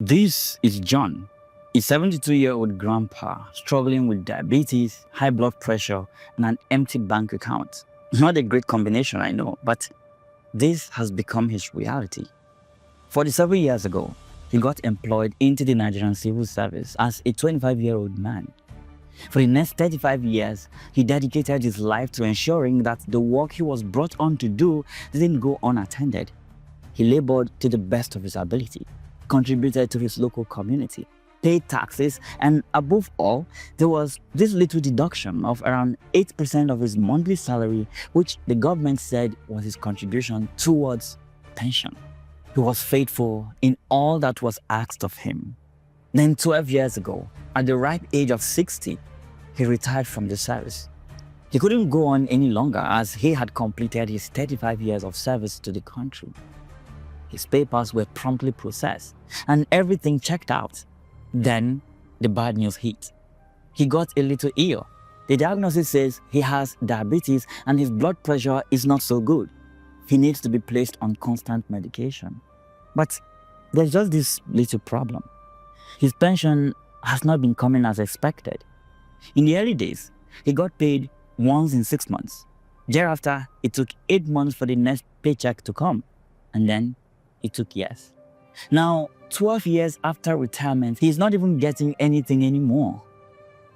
This is John, a 72-year-old grandpa struggling with diabetes, high blood pressure, and an empty bank account. Not a great combination, I know, but this has become his reality. 47 years ago, he got employed into the Nigerian Civil Service as a 25-year-old man. For the next 35 years, he dedicated his life to ensuring that the work he was brought on to do didn't go unattended. He labored to the best of his ability, contributed to his local community, paid taxes, and above all, there was this little deduction of around 8% of his monthly salary, which the government said was his contribution towards pension. He was faithful in all that was asked of him. Then 12 years ago, at the ripe age of 60, he retired from the service. He couldn't go on any longer as he had completed his 35 years of service to the country. His papers were promptly processed and everything checked out. Then the bad news hit. He got a little ill. The diagnosis says he has diabetes and his blood pressure is not so good. He needs to be placed on constant medication. But there's just this little problem. His pension has not been coming as expected. In the early days, he got paid once in 6 months. Thereafter, it took 8 months for the next paycheck to come. And then it took years. Now, 12 years after retirement, he's not even getting anything anymore.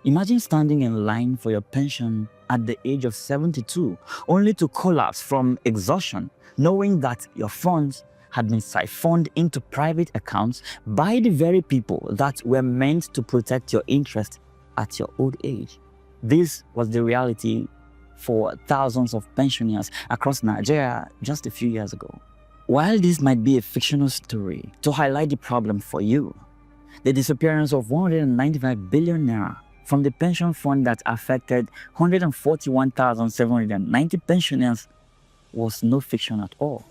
Imagine standing in line for your pension at the age of 72, only to collapse from exhaustion, knowing that your funds had been siphoned into private accounts by the very people that were meant to protect your interest at your old age. This was the reality for thousands of pensioners across Nigeria just a few years ago. While this might be a fictional story, to highlight the problem for you, the disappearance of 195 billion naira from the pension fund that affected 141,790 pensioners was no fiction at all.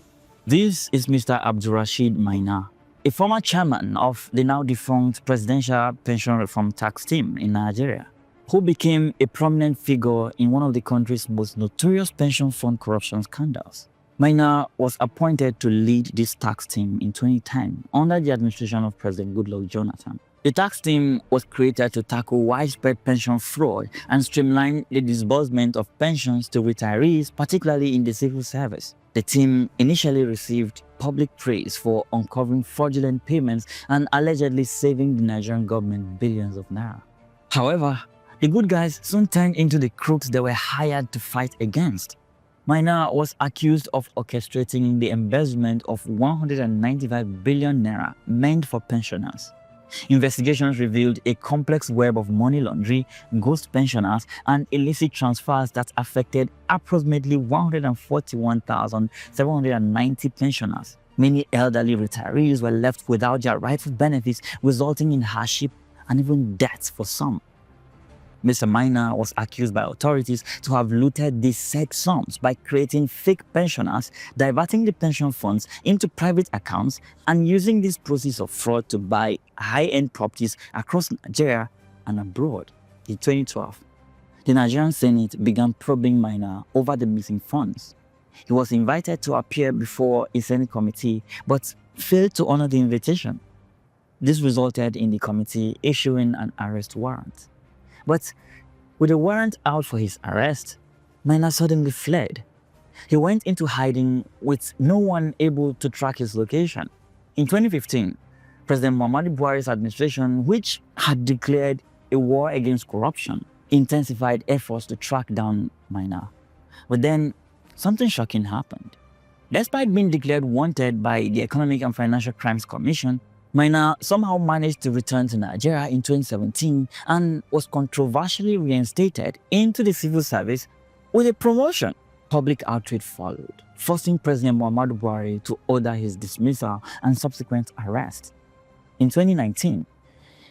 This is Mr. Abdulrasheed Maina, a former chairman of the now defunct Presidential Pension Reform Tax Team in Nigeria, who became a prominent figure in one of the country's most notorious pension fund corruption scandals. Maina was appointed to lead this tax team in 2010 under the administration of President Goodluck Jonathan. The tax team was created to tackle widespread pension fraud and streamline the disbursement of pensions to retirees, particularly in the civil service. The team initially received public praise for uncovering fraudulent payments and allegedly saving the Nigerian government billions of naira. However, the good guys soon turned into the crooks they were hired to fight against. Maina was accused of orchestrating the embezzlement of 195 billion naira meant for pensioners. Investigations revealed a complex web of money laundering, ghost pensioners, and illicit transfers that affected approximately 141,790 pensioners. Many elderly retirees were left without their rightful benefits, resulting in hardship and even death for some. Mr. Maina was accused by authorities to have looted these said sums by creating fake pensioners, diverting the pension funds into private accounts, and using this process of fraud to buy high-end properties across Nigeria and abroad. In 2012, the Nigerian Senate began probing Maina over the missing funds. He was invited to appear before a Senate committee, but failed to honor the invitation. This resulted in the committee issuing an arrest warrant. But with a warrant out for his arrest, Maina suddenly fled. He went into hiding with no one able to track his location. In 2015, President Muhammadu Buhari's administration, which had declared a war against corruption, intensified efforts to track down Maina. But then, something shocking happened. Despite being declared wanted by the Economic and Financial Crimes Commission, Maina somehow managed to return to Nigeria in 2017 and was controversially reinstated into the civil service with a promotion. Public outrage followed, forcing President Muhammadu Buhari to order his dismissal and subsequent arrest. In 2019,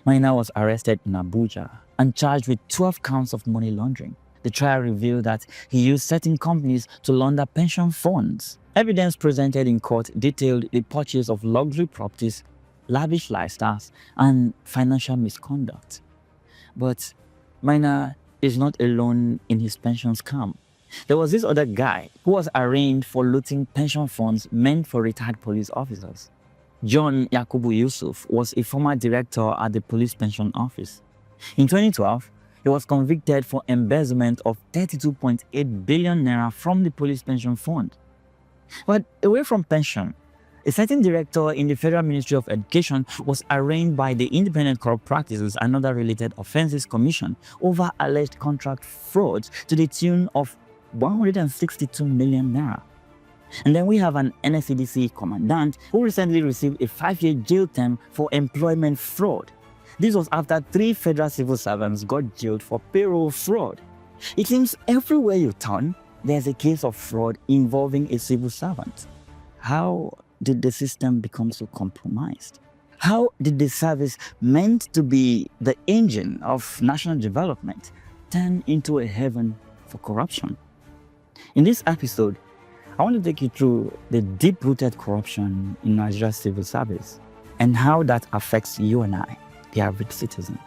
Maina was arrested in Abuja and charged with 12 counts of money laundering. The trial revealed that he used certain companies to launder pension funds. Evidence presented in court detailed the purchase of luxury properties, lavish lifestyles, and financial misconduct. But Maina is not alone in his pension scam. There was this other guy who was arraigned for looting pension funds meant for retired police officers. John Yakubu Yusuf was a former director at the Police Pension Office. In 2012, he was convicted for embezzlement of 32.8 billion naira from the Police Pension Fund. But away from pension, a certain director in the Federal Ministry of Education was arraigned by the Independent Corrupt Practices and Other Related Offences Commission over alleged contract frauds to the tune of 162 million naira. And then we have an NSCDC commandant who recently received a 5-year jail term for employment fraud. This was after 3 federal civil servants got jailed for payroll fraud. It seems everywhere you turn, there's a case of fraud involving a civil servant. How did the system become so compromised? How did the service meant to be the engine of national development turn into a haven for corruption? In this episode, I want to take you through the deep-rooted corruption in Nigeria's civil service and how that affects you and I, the average citizen.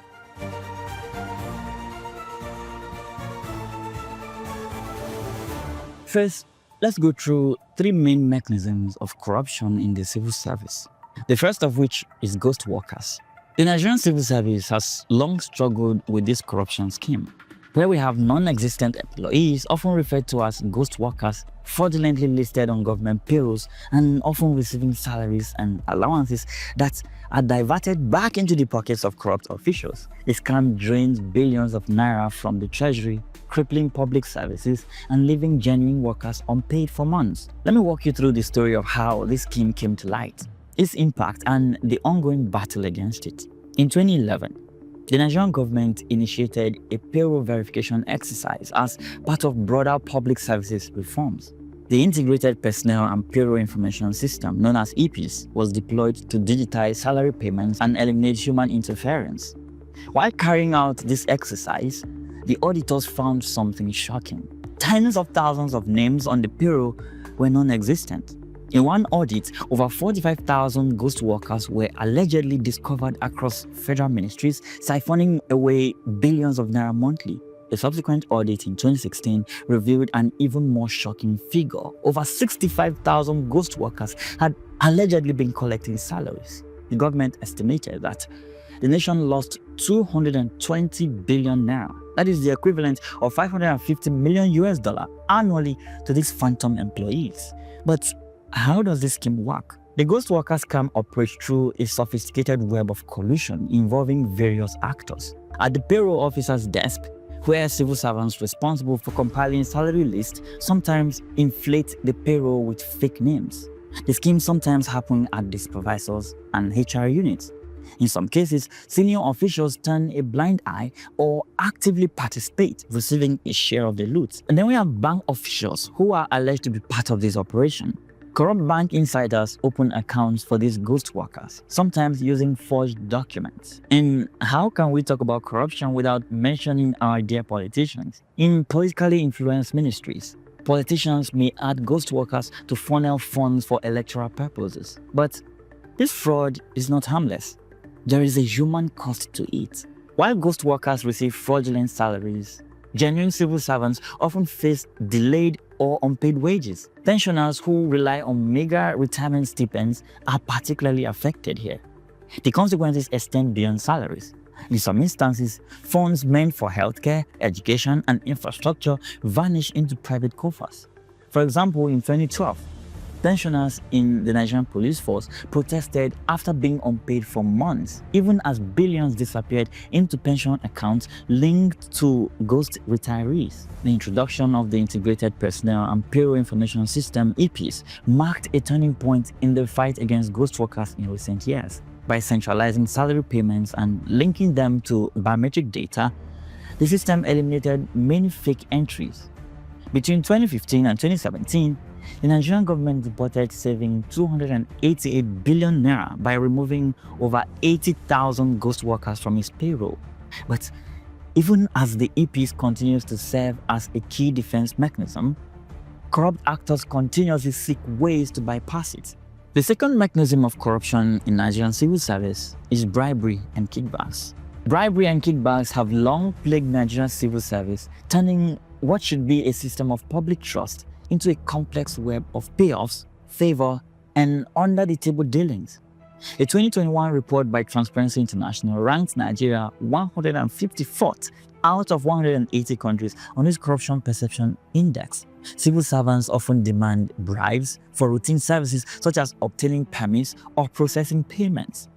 First, let's go through 3 main mechanisms of corruption in the civil service. The first of which is ghost workers. The Nigerian Civil Service has long struggled with this corruption scheme, where we have non-existent employees, often referred to as ghost workers, fraudulently listed on government payrolls and often receiving salaries and allowances that are diverted back into the pockets of corrupt officials. The scam drains billions of naira from the treasury, crippling public services and leaving genuine workers unpaid for months. Let me walk you through the story of how this scheme came to light, its impact and the ongoing battle against it. In 2011, the Nigerian government initiated a payroll verification exercise as part of broader public services reforms. The Integrated Personnel and Payroll Information System, known as EPIS, was deployed to digitize salary payments and eliminate human interference. While carrying out this exercise, the auditors found something shocking. Tens of thousands of names on the payroll were non-existent. In one audit, over 45,000 ghost workers were allegedly discovered across federal ministries, siphoning away billions of naira monthly. A subsequent audit in 2016 revealed an even more shocking figure. Over 65,000 ghost workers had allegedly been collecting salaries. The government estimated that the nation lost 220 billion naira. That is the equivalent of $550 million annually to these phantom employees. But how does this scheme work? The ghost worker scam operates through a sophisticated web of collusion involving various actors. At the payroll officer's desk, where civil servants responsible for compiling salary lists sometimes inflate the payroll with fake names. The scheme sometimes happens at the supervisors and HR units. In some cases, senior officials turn a blind eye or actively participate, receiving a share of the loot. And then we have bank officials who are alleged to be part of this operation. Corrupt bank insiders open accounts for these ghost workers, sometimes using forged documents. And how can we talk about corruption without mentioning our dear politicians? In politically influenced ministries, politicians may add ghost workers to funnel funds for electoral purposes. But this fraud is not harmless. There is a human cost to it. While ghost workers receive fraudulent salaries, genuine civil servants often face delayed or unpaid wages. Pensioners who rely on meager retirement stipends are particularly affected here. The consequences extend beyond salaries. In some instances, funds meant for healthcare, education, and infrastructure vanish into private coffers. For example, in 2012, pensioners in the Nigerian police force protested after being unpaid for months, even as billions disappeared into pension accounts linked to ghost retirees. The introduction of the Integrated Personnel and Payroll Information System (EPIS) marked a turning point in the fight against ghost workers in recent years. By centralizing salary payments and linking them to biometric data, the system eliminated many fake entries. Between 2015 and 2017, the Nigerian government reported saving 288 billion naira by removing over 80,000 ghost workers from its payroll. But even as the EPs continues to serve as a key defense mechanism, corrupt actors continuously seek ways to bypass it. The second mechanism of corruption in Nigerian civil service is bribery and kickbacks. Bribery and kickbacks have long plagued Nigerian civil service, turning what should be a system of public trust into a complex web of payoffs, favor, and under-the-table dealings. A 2021 report by Transparency International ranked Nigeria 154th out of 180 countries on its Corruption Perception Index. Civil servants often demand bribes for routine services such as obtaining permits or processing payments.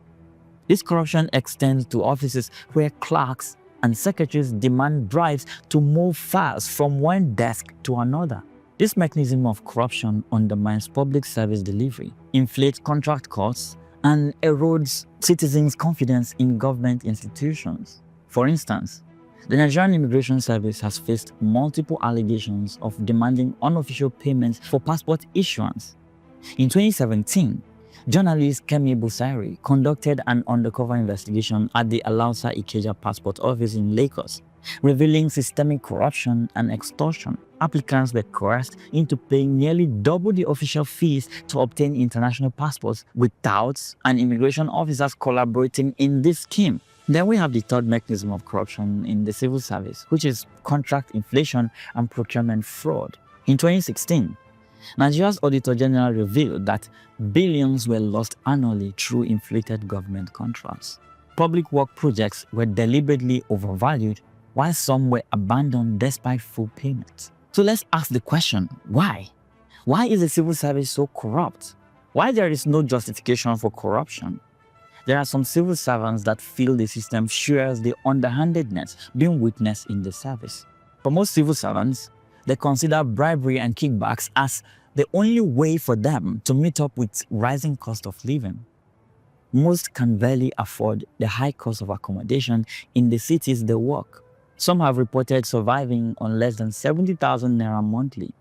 This corruption extends to offices where clerks and secretaries demand bribes to move files from one desk to another. This mechanism of corruption undermines public service delivery, inflates contract costs, and erodes citizens' confidence in government institutions. For instance, the Nigerian Immigration Service has faced multiple allegations of demanding unofficial payments for passport issuance. In 2017, journalist Kemi Busari conducted an undercover investigation at the Alausa Ikeja Passport Office in Lagos, revealing systemic corruption and extortion. Applicants were coerced into paying nearly double the official fees to obtain international passports, with touts and immigration officers collaborating in this scheme. Then we have the third mechanism of corruption in the civil service, which is contract inflation and procurement fraud. In 2016, Nigeria's Auditor General revealed that billions were lost annually through inflated government contracts. Public work projects were deliberately overvalued, while some were abandoned despite full payments. So let's ask the question, why? Why is the civil service so corrupt? Why there is no justification for corruption? There are some civil servants that feel the system shares the underhandedness being witnessed in the service. For most civil servants, they consider bribery and kickbacks as the only way for them to meet up with rising cost of living. Most can barely afford the high cost of accommodation in the cities they work. Some have reported surviving on less than 70,000 naira monthly.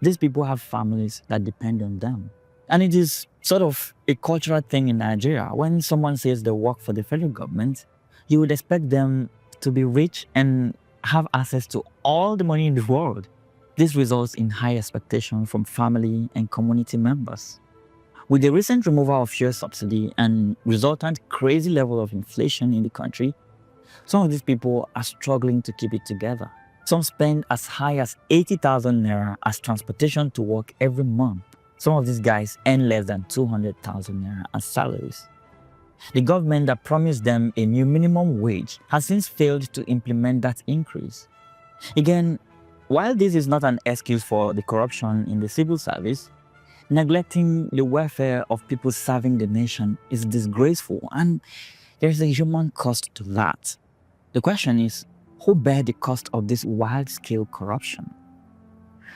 These people have families that depend on them. And it is sort of a cultural thing in Nigeria. When someone says they work for the federal government, you would expect them to be rich and have access to all the money in the world. This results in high expectation from family and community members. With the recent removal of fuel subsidy and resultant crazy level of inflation in the country, some of these people are struggling to keep it together. Some spend as high as 80,000 naira as transportation to work every month. Some of these guys earn less than 200,000 naira as salaries. The government that promised them a new minimum wage has since failed to implement that increase. Again, while this is not an excuse for the corruption in the civil service, neglecting the welfare of people serving the nation is disgraceful, and there is a human cost to that. The question is, who bear the cost of this wide-scale corruption?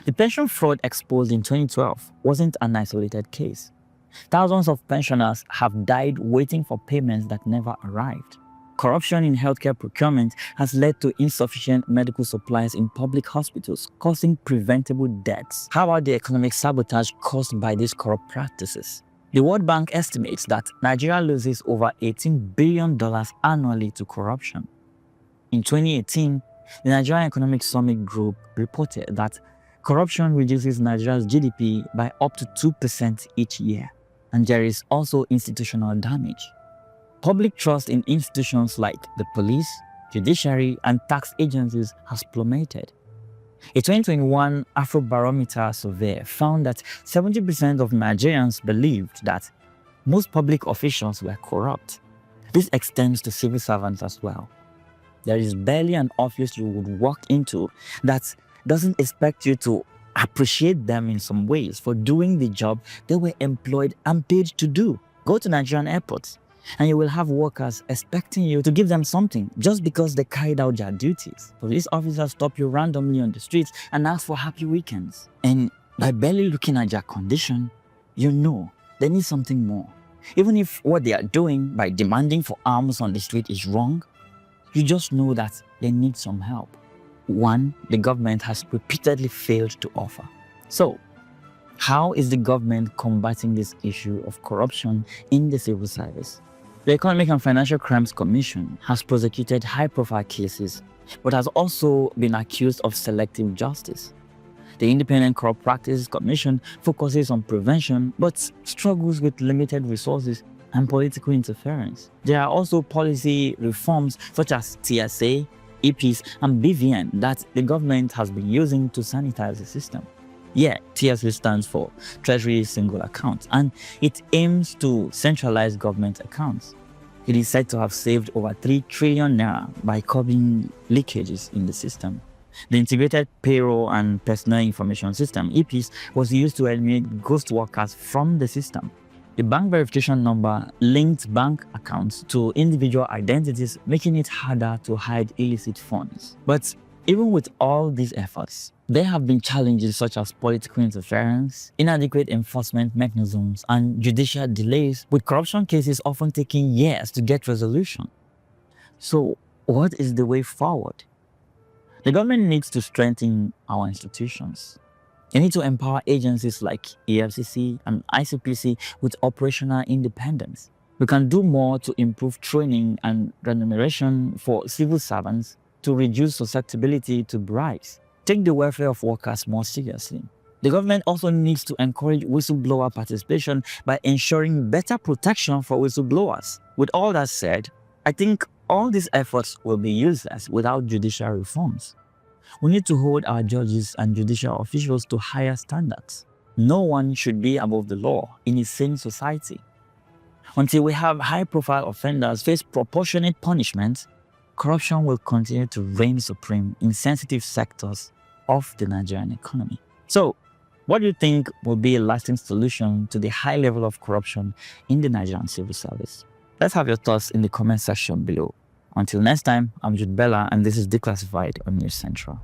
The pension fraud exposed in 2012 wasn't an isolated case. Thousands of pensioners have died waiting for payments that never arrived. Corruption in healthcare procurement has led to insufficient medical supplies in public hospitals, causing preventable deaths. How about the economic sabotage caused by these corrupt practices? The World Bank estimates that Nigeria loses over $18 billion annually to corruption. In 2018, the Nigerian Economic Summit Group reported that corruption reduces Nigeria's GDP by up to 2% each year, and there is also institutional damage. Public trust in institutions like the police, judiciary, and tax agencies has plummeted. A 2021 Afrobarometer survey found that 70% of Nigerians believed that most public officials were corrupt. This extends to civil servants as well. There is barely an office you would walk into that doesn't expect you to appreciate them in some ways for doing the job they were employed and paid to do. Go to Nigerian airports and you will have workers expecting you to give them something just because they carried out their duties. Police officers stop you randomly on the streets and ask for happy weekends. And by barely looking at their condition, you know they need something more. Even if what they are doing by demanding for alms on the street is wrong, you just know that they need some help. One, the government has repeatedly failed to offer. So, how is the government combating this issue of corruption in the civil service? The Economic and Financial Crimes Commission has prosecuted high-profile cases, but has also been accused of selective justice. The Independent Corrupt Practices Commission focuses on prevention, but struggles with limited resources and political interference. There are also policy reforms such as TSA, EPs, and BVN that the government has been using to sanitize the system. Yeah, TSA stands for Treasury Single Account, and it aims to centralize government accounts. It is said to have saved over 3 trillion naira by curbing leakages in the system. The Integrated Payroll and Personnel Information System, EPIS, was used to eliminate ghost workers from the system. The bank verification number linked bank accounts to individual identities, making it harder to hide illicit funds. But even with all these efforts, there have been challenges such as political interference, inadequate enforcement mechanisms, and judicial delays, with corruption cases often taking years to get resolution. So, what is the way forward? The government needs to strengthen our institutions. They need to empower agencies like EFCC and ICPC with operational independence. We can do more to improve training and remuneration for civil servants to reduce susceptibility to bribes. Take the welfare of workers more seriously. The government also needs to encourage whistleblower participation by ensuring better protection for whistleblowers. With all that said, I think all these efforts will be useless without judicial reforms. We need to hold our judges and judicial officials to higher standards. No one should be above the law in a sane society. Until we have high-profile offenders face proportionate punishment, corruption will continue to reign supreme in sensitive sectors of the Nigerian economy. So, what do you think will be a lasting solution to the high level of corruption in the Nigerian Civil Service? Let's have your thoughts in the comment section below. Until next time, I'm Jude Bella, and this is Declassified on News Central.